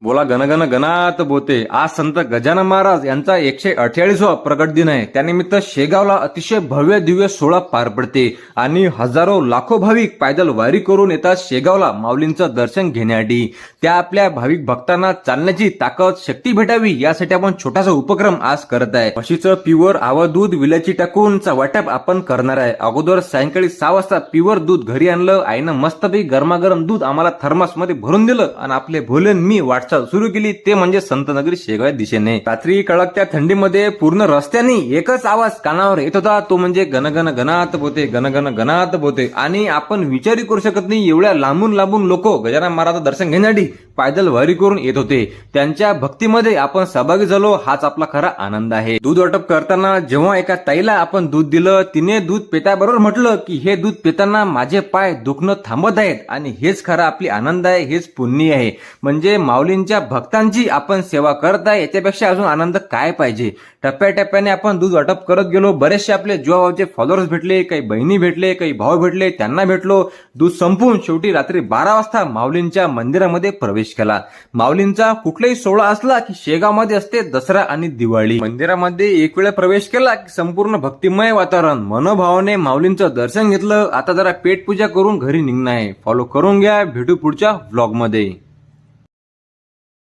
बोला गणगण गणात बोते. आज संत गजानन महाराज यांचा 148वा प्रगट दिन आहे. त्यानिमित्त शेगावला अतिशय भव्य दिव्य सोहळा पार पडते आणि हजारो लाखो भाविक पैदल वारी करून येतात शेगावला माऊलींचं दर्शन घेण्यासाठी. त्या आपल्या भाविक भक्तांना चालण्याची ताकद शक्ती भेटावी यासाठी आपण छोटासा उपक्रम आज करत आहे. म्हशीचं प्युअर आवं दूध विलायची टाकूनचा वाटप आपण करणार आहे. अगोदर सायंकाळी 6 वाजता प्युअर दूध घरी आणलं. आईनं मस्तपैकी गरमागरम दूध आम्हाला थर्मासमध्ये भरून दिलं आणि आपले भोलेन मी वाटचाल सुरू केली, ते म्हणजे संतनगरी शेगाव दिशेने. रात्री कळकत्या थंडीमध्ये पूर्ण रस्त्याने एकच आवाज कानावर येत होता, तो म्हणजे गणगण गणात बोते, गणगण गणात बोते. आणि आपण विचारही करू शकत नाही एवढ्या लांबून लांबून लोक गजानन महाराजांचं दर्शन घेण्यासाठी पैदल वारी करून येत होते. त्यांच्या भक्तीमध्ये आपण सहभागी झालो, हाच आपला खरा आनंद आहे. दूध वाटप करताना जेव्हा एका ताईला आपण दूध दिलं, तिने दूध पेताबरोबर म्हटलं की हे दूध पेताना माझे पाय दुखणं थांबत आहेत आणि हेच खरा आपली आनंद आहे, हेच पुण्य आहे. म्हणजे माऊलींच्या भक्तांची आपण सेवा करत आहे, याच्यापेक्षा अजून आनंद काय पाहिजे. टप्प्याटप्प्याने आपण दूध वाटप करत गेलो. बरेचसे आपले जीवाभावचे फॉलोअर्स भेटले, काही बहिणी भेटले, काही भाऊ भेटले, त्यांना भेटलो. दूध संपून शेवटी रात्री 12 वाजता माऊलींच्या मंदिरामध्ये प्रवेश केला. माऊलींचा कुठलाही सोहळा असला की शेगावमध्ये असते दसरा आणि दिवाळी. मंदिरामध्ये एक वेळा प्रवेश केला की संपूर्ण भक्तिमय वातावरण. मनोभावाने माऊलींचं दर्शन घेतलं. आता जरा पेटपूजा करून घरी निघणं आहे. फॉलो करून घ्या. भेटू पुढच्या व्लॉग मध्ये.